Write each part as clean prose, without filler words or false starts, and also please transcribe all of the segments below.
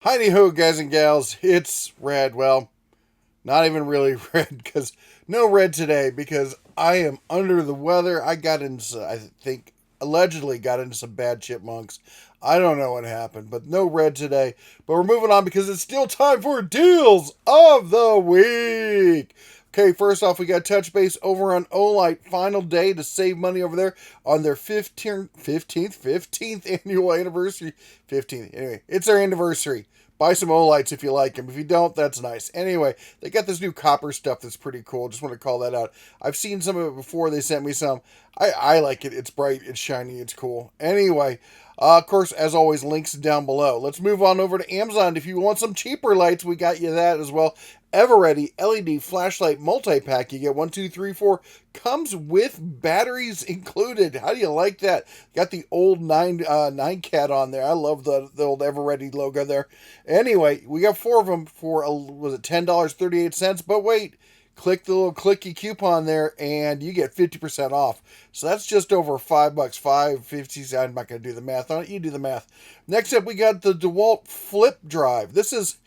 Heidi ho, guys and gals. It's red. Well, not even really red because no red today because I am under the weather. I got into, I think, allegedly got into some bad chipmunks. I don't know what happened, but no red today. But we're moving on because it's still time for deals of the week. Okay, first off, we got touch base over on Olight. Final day to save money over there on their 15th annual anniversary. 15th. Anyway, it's their anniversary. Buy some Olights if you like them. If you don't, that's nice. Anyway, they got this new copper stuff that's pretty cool. Just want to call that out. I've seen some of it before. They sent me some. I like it. It's bright. It's shiny. It's cool. Anyway, of course, as always, links down below. Let's move on over to Amazon. If you want some cheaper lights, we got you that as well. Everready LED flashlight multi-pack. You get 1, 2, 3, 4. Comes with batteries included. How do you like that? Got the old 9 cat on there. I love the old Everready logo there. Anyway, we got 4 of them for, was it $10.38? But wait, click the little clicky coupon there and you get 50% off. So that's just over $5, $5.50. I'm not going to do the math on it. You do the math. Next up, we got the Dewalt flip drive. This is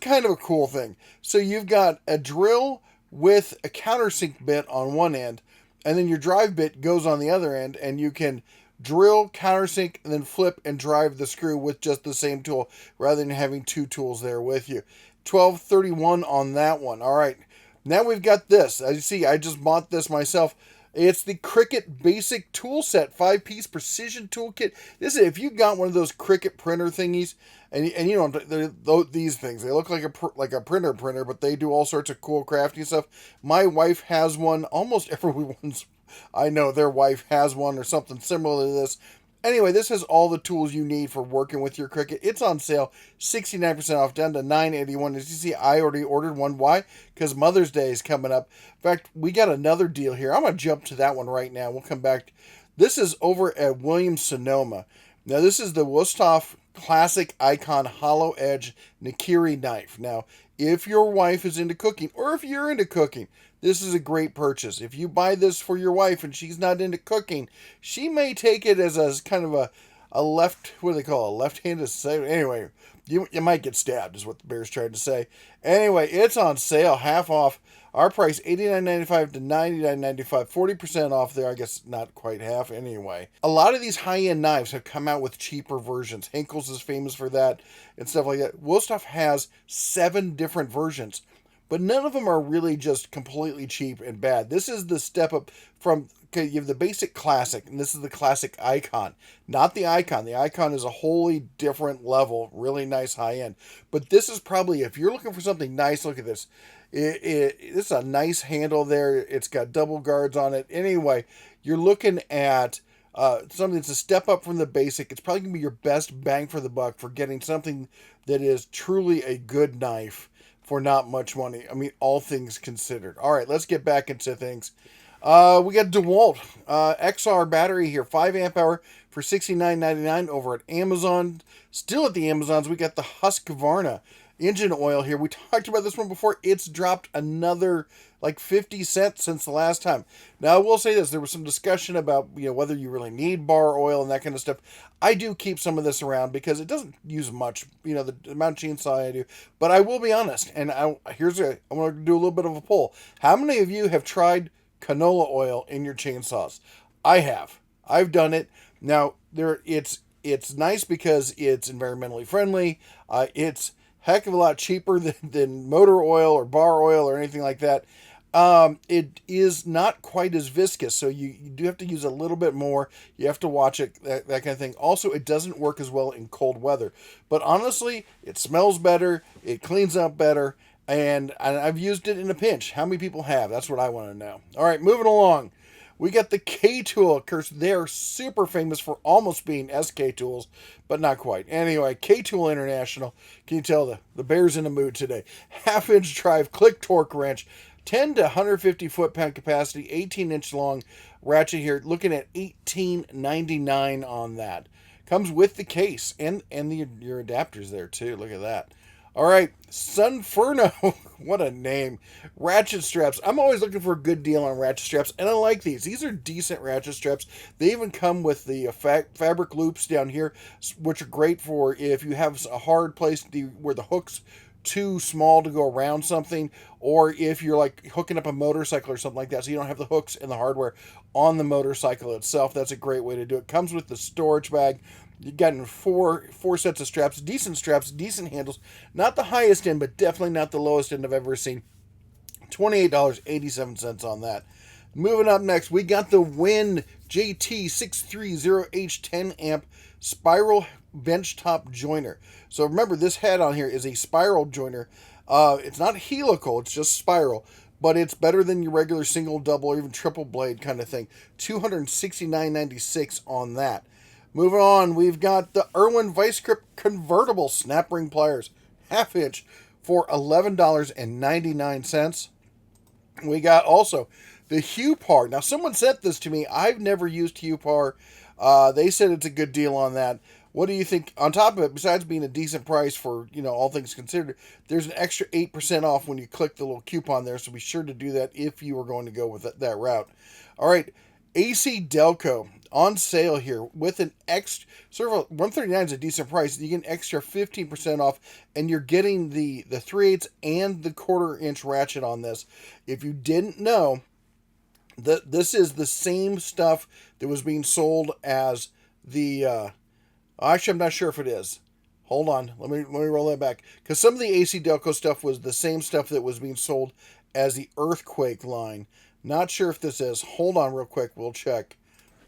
kind of a cool thing. So you've got a drill with a countersink bit on one end, and then your drive bit goes on the other end, and you can drill, countersink, and then flip and drive the screw with just the same tool rather than having two tools there with you. $12.31 on that one. All right. Now we've got this. As you see, I just bought this myself. It's the Cricut Basic Tool Set 5-piece precision toolkit. This is if you got one of those Cricut printer thingies, and you know these things. They look like a printer, but they do all sorts of cool crafty stuff. My wife has one. Almost everyone's I know their wife has one or something similar to this. Anyway, this has all the tools you need for working with your Cricut. It's on sale, 69% off, down to $9.81. As you see, I already ordered one. Why? Because Mother's Day is coming up. In fact, we got another deal here. I'm going to jump to that one right now. We'll come back. This is over at Williams-Sonoma. Now, this is the Wusthof Classic Icon Hollow Edge Nikiri knife. Now, if your wife is into cooking, or if you're into cooking, this is a great purchase. If you buy this for your wife and she's not into cooking, she may take it as a kind of a left, what do they call it, a left-handed say. Anyway, you might get stabbed is what the bear's trying to say. Anyway, it's on sale, half off. Our price, $89.95 to $99.95, 40% off there. I guess not quite half anyway. A lot of these high-end knives have come out with cheaper versions. Henkel's is famous for that and stuff like that. Wusthof has 7 different versions, but none of them are really just completely cheap and bad. This is the step up from, okay, you have the basic classic, and this is the classic icon. Not the icon. The icon is a wholly different level, really nice high end. But this is probably, if you're looking for something nice, look at this. It's a nice handle there. It's got double guards on it. Anyway, you're looking at something that's a step up from the basic. It's probably going to be your best bang for the buck for getting something that is truly a good knife for not much money. I mean, all things considered. All right, let's get back into things. We got DeWalt XR battery here, 5 amp hour for $69.99 over at Amazon. Still at the Amazons, we got the Husqvarna Engine Oil here. We talked about this one before. It's dropped another like 50 cents since the last time. Now, I will say this. There was some discussion about, whether you really need bar oil and that kind of stuff. I do keep some of this around because it doesn't use much, the amount of chainsaw I do. But I will be honest, and I'm going to do a little bit of a poll. How many of you have tried canola oil in your chainsaws? I have. I've done it. Now, it's nice because it's environmentally friendly. It's heck of a lot cheaper than motor oil or bar oil or anything like that. It is not quite as viscous, so you do have to use a little bit more. You have to watch it, that kind of thing. Also, it doesn't work as well in cold weather. But honestly, it smells better, it cleans up better, and I've used it in a pinch. How many people have? That's what I want to know. All right, moving along. We got the K-Tool. Of course, they're super famous for almost being SK tools, but not quite. Anyway, K-Tool International. Can you tell the bear's in the mood today? Half-inch drive, click torque wrench, 10 to 150 foot-pound capacity, 18-inch long ratchet here. Looking at $18.99 on that. Comes with the case and your adapters there too. Look at that. All right, Sunferno. What a name. Ratchet straps. I'm always looking for a good deal on ratchet straps, and I like these. These are decent ratchet straps. They even come with the fabric loops down here, which are great for if you have a hard place where the hook's too small to go around something, or if you're like hooking up a motorcycle or something like that, so you don't have the hooks and the hardware on the motorcycle itself. That's a great way to do it. Comes with the storage bag. You got in four sets of straps, decent handles. Not the highest end, but definitely not the lowest end I've ever seen. $28.87 on that. Moving up next, we got the Win JT630H 10 amp spiral benchtop joiner. So remember, this head on here is a spiral joiner. It's not helical, it's just spiral, but it's better than your regular single, double, or even triple blade kind of thing. $269.96 on that. Moving on, we've got the Irwin Vice Grip Convertible Snap Ring Pliers, half inch, for $11.99. We got also the Hupar. Now, someone sent this to me. I've never used Hupar. They said it's a good deal on that. What do you think? On top of it, besides being a decent price for, all things considered, there's an extra 8% off when you click the little coupon there, so be sure to do that if you are going to go with that route. All right, AC Delco on sale here with an extra, sort of $139 is a decent price. You get an extra 15% off, and you're getting the 3/8 and the 1/4 inch ratchet on this. If you didn't know, this is the same stuff that was being sold as the, actually I'm not sure if it is. Hold on, let me roll that back, because some of the AC Delco stuff was the same stuff that was being sold as the Earthquake line. Not sure if this is. Hold on real quick, we'll check,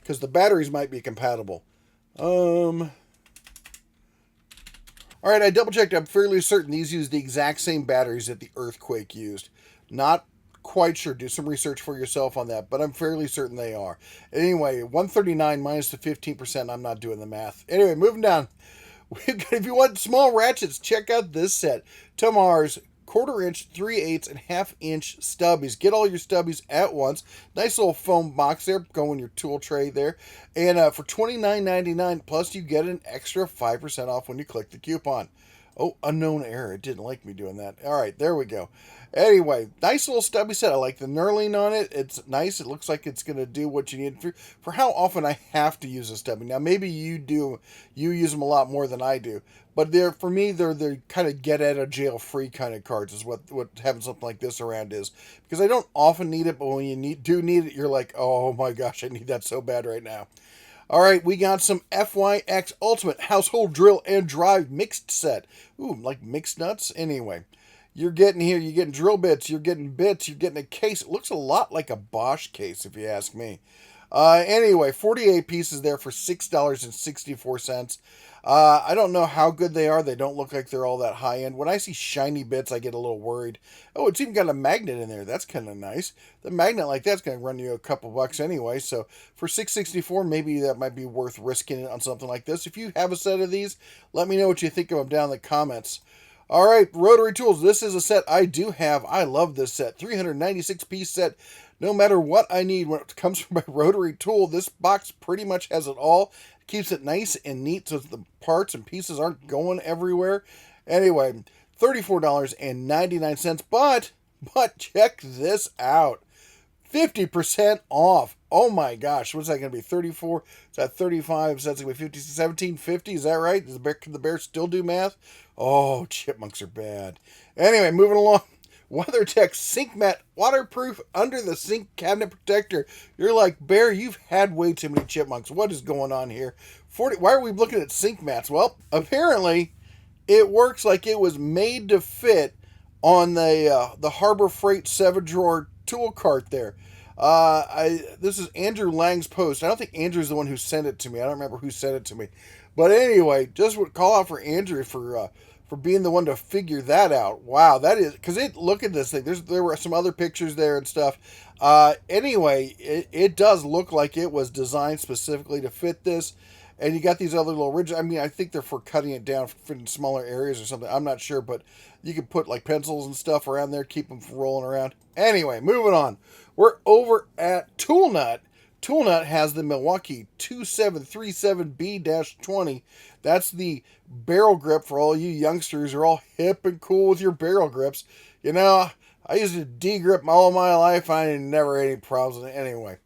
because the batteries might be compatible. Alright, I double checked. I'm fairly certain these use the exact same batteries that the Earthquake used. Not quite sure. Do some research for yourself on that, but I'm fairly certain they are. Anyway, $139 minus the 15%. I'm not doing the math. Anyway, moving down. If you want small ratchets, check out this set. Tamar's 1/4 inch, 3/8, and 1/2 inch stubbies. Get all your stubbies at once. Nice little foam box there. Go in your tool tray there. And for $29.99, plus you get an extra 5% off when you click the coupon. Oh, unknown error. It didn't like me doing that. All right, there we go. Anyway, nice little stubby set. I like the knurling on it. It's nice. It looks like it's going to do what you need for how often I have to use a stubby. Now, maybe you do. You use them a lot more than I do. But for me, they're kind of get out of jail free kind of cards is what having something like this around is. Because I don't often need it, but when you do need it, you're like, oh my gosh, I need that so bad right now. All right, we got some FYX Ultimate Household Drill and Drive Mixed Set. Ooh, like mixed nuts? Anyway, you're getting drill bits, you're getting a case. It looks a lot like a Bosch case, if you ask me. Anyway, 48 pieces there for $6.64. I don't know how good they are. They don't look like they're all that high end. When I see shiny bits, I get a little worried. Oh, it's even got a magnet in there. That's kind of nice. The magnet like that's going to run you a couple bucks anyway. So for $6.64, maybe that might be worth risking it on something like this. If you have a set of these, let me know what you think of them down in the comments. All right, Rotary Tools. This is a set I do have. I love this set. 396-piece set. No matter what I need when it comes from my rotary tool, this box pretty much has it all. It keeps it nice and neat so the parts and pieces aren't going everywhere. Anyway, $34.99. But check this out. 50% off. Oh my gosh, what's that going to be? 34? Is that 35? So that's going to be 50, 17.50? Is that right? Can the bear still do math? Oh, chipmunks are bad. Anyway, moving along. WeatherTech Sink Mat Waterproof Under the Sink Cabinet Protector. You're like, Bear, you've had way too many chipmunks. What is going on here? Why are we looking at sink mats? Well, apparently it works like it was made to fit on the Harbor Freight 7-drawer tool cart there. This is Andrew Lang's post. I don't think Andrew's the one who sent it to me. I don't remember who sent it to me. But anyway, just would call out for Andrew for being the one to figure that out. Wow, that is, because look at this thing. There were some other pictures there and stuff. Anyway, it does look like it was designed specifically to fit this. And you got these other little ridges. I mean, I think they're for cutting it down for in smaller areas or something. I'm not sure, but you can put like pencils and stuff around there, keep them from rolling around. Anyway, moving on. We're over at Tool Nut. Tool Nut has the Milwaukee 2737B-20. That's the barrel grip for all you youngsters who are all hip and cool with your barrel grips. You know, I used to D-grip all my life. I never had any problems with it anyway.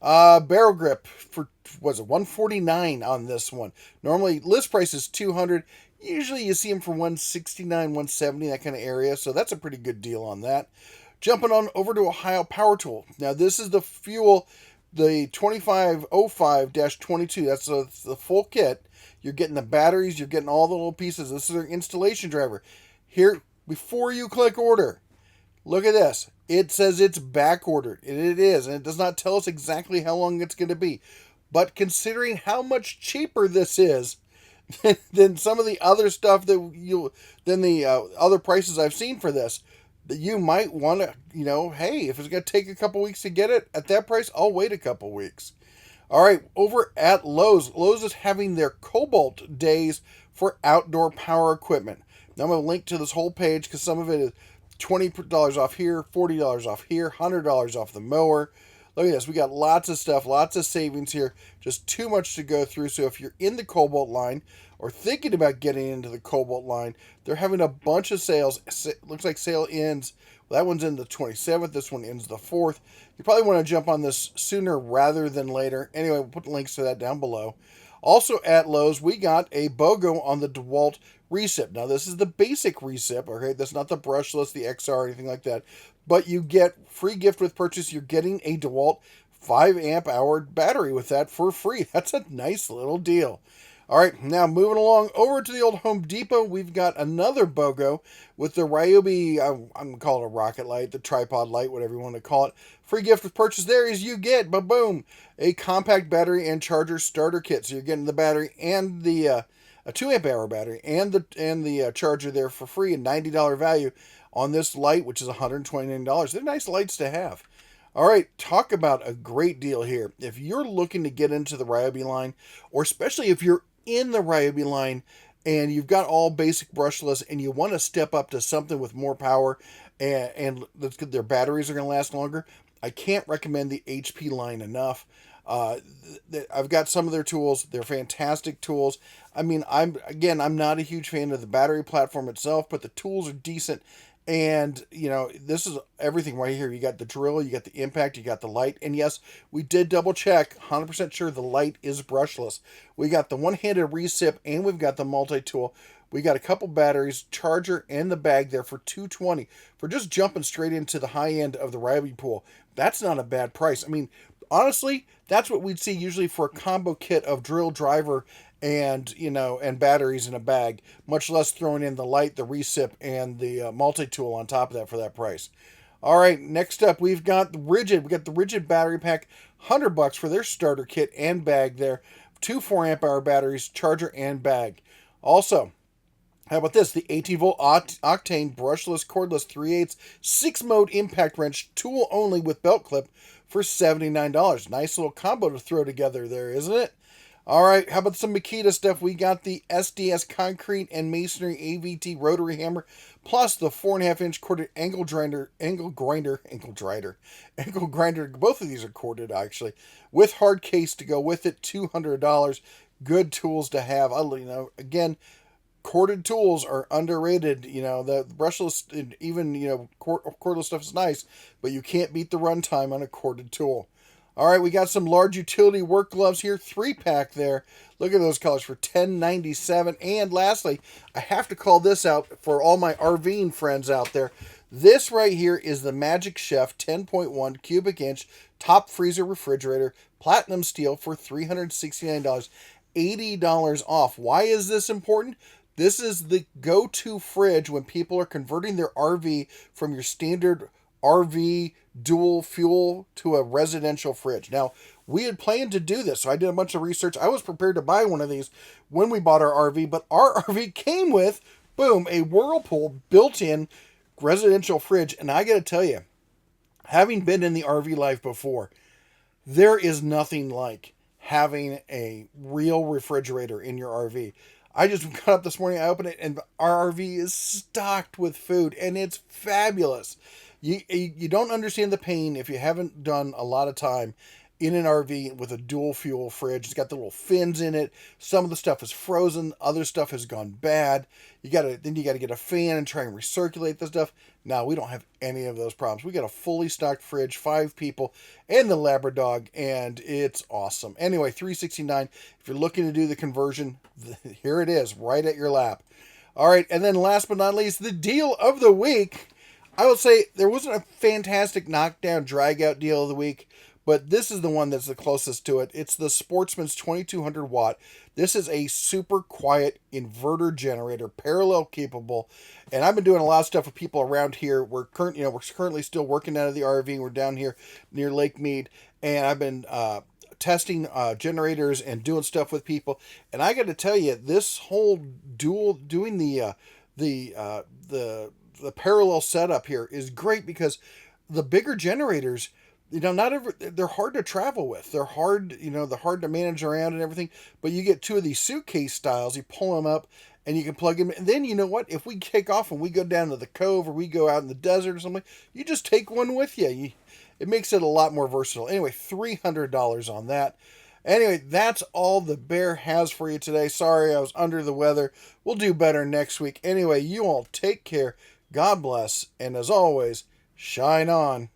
Barrel grip for, was it $149 on this one? Normally list price is $200. Usually you see them for $169, $170, that kind of area. So that's a pretty good deal on that. Jumping on over to Ohio Power Tool. Now this is the fuel, the 2505-22. That's the full kit. You're getting the batteries. You're getting all the little pieces. This is their installation driver. Here, before you click order, look at this. It says it's back ordered, and it is, and it does not tell us exactly how long it's going to be. But considering how much cheaper this is than some of the other stuff than the other prices I've seen for this, that you might want to, hey, if it's going to take a couple weeks to get it at that price, I'll wait a couple weeks. All right, over at Lowe's. Lowe's is having their Cobalt days for outdoor power equipment. Now I'm going to link to this whole page because some of it is $20 off here, $40 off here, $100 off the mower. Look at this. We got lots of stuff, lots of savings here. Just too much to go through. So if you're in the Cobalt line or thinking about getting into the Cobalt line, they're having a bunch of sales. It looks like sale ends. Well, that one's in the 27th. This one ends the 4th. You probably want to jump on this sooner rather than later. Anyway, we'll put links to that down below. Also at Lowe's, we got a BOGO on the Dewalt recip. Now, this is the basic recip, okay? That's not the brushless, the XR, or anything like that. But you get free gift with purchase. You're getting a Dewalt 5 amp hour battery with that for free. That's a nice little deal. All right, now moving along over to the old Home Depot, we've got another BOGO with the Ryobi, I'm going to call it a rocket light, the tripod light, whatever you want to call it. Free gift with purchase there is you get, boom, a compact battery and charger starter kit. So you're getting the battery and the a 2 amp hour battery and the charger there for free, a $90 value on this light, which is $129. They're nice lights to have. All right, talk about a great deal here. If you're looking to get into the Ryobi line, or especially if you're in the Ryobi line and you've got all basic brushless and you want to step up to something with more power and their batteries are going to last longer, I can't recommend the HP line enough. I've got some of their tools. They're fantastic tools. I mean, I'm not a huge fan of the battery platform itself, but the tools are decent. And, this is everything right here. You got the drill, you got the impact, you got the light. And yes, we did double check, 100% sure the light is brushless. We got the one-handed recip and we've got the multi-tool. We got a couple batteries, charger, and the bag there for $220 for just jumping straight into the high end of the Ryobi pool. That's not a bad price. I mean, honestly, that's what we'd see usually for a combo kit of drill, driver, and batteries in a bag, much less throwing in the light, the recip, and the multi-tool on top of that for that price. All right, next up, we've got the Rigid. We got the Rigid battery pack, $100 for their starter kit and bag there. 2 4 amp hour batteries, charger, and bag. Also, how about this? The 18-volt octane brushless cordless 3/8 6-mode impact wrench, tool only with belt clip for $79. Nice little combo to throw together there, isn't it? All right, how about some Makita stuff? We got the SDS Concrete and Masonry AVT rotary hammer, plus the 4.5-inch corded angle grinder. Both of these are corded, actually, with hard case to go with it, $200. Good tools to have. Again, corded tools are underrated. The brushless, even, cordless stuff is nice, but you can't beat the runtime on a corded tool. All right, we got some large utility work gloves here, 3-pack there. Look at those colors for $10.97. And lastly, I have to call this out for all my RVing friends out there. This right here is the Magic Chef 10.1 cubic inch top freezer refrigerator, platinum steel for $369, $80 off. Why is this important? This is the go-to fridge when people are converting their RV from your standard RV dual fuel to a residential fridge. Now, we had planned to do this, so I did a bunch of research. I was prepared to buy one of these when we bought our RV, but our RV came with, boom, a Whirlpool built-in residential fridge. And I got to tell you, having been in the RV life before, there is nothing like having a real refrigerator in your RV. I just got up this morning, I opened it, and our RV is stocked with food, and it's fabulous. You don't understand the pain if you haven't done a lot of time in an RV with a dual fuel fridge. It's got the little fins in it. Some of the stuff is frozen, other stuff has gone bad. You gotta get a fan and try and recirculate the stuff. Now we don't have any of those problems. We got a fully stocked fridge, 5 people, and the Labradog, and it's awesome. Anyway, $369. If you're looking to do the conversion, here it is, right at your lap. All right, and then last but not least, the deal of the week. I will say there wasn't a fantastic knockdown, drag-out deal of the week, but this is the one that's the closest to it. It's the Sportsman's 2200 watt. This is a super quiet inverter generator, parallel capable, and I've been doing a lot of stuff with people around here. We're currently still working out of the RV. We're down here near Lake Mead, and I've been testing generators and doing stuff with people. And I got to tell you, this whole doing the parallel setup here is great, because the bigger generators, they're hard to travel with. They're hard, they're hard to manage around and everything. But you get 2 of these suitcase styles, you pull them up and you can plug them in. And then you know what? If we take off and we go down to the cove, or we go out in the desert or something, you just take one with you. It makes it a lot more versatile. Anyway, $300 on that. Anyway, that's all the Bear has for you today. Sorry, I was under the weather. We'll do better next week. Anyway, you all take care. God bless. And as always, shine on.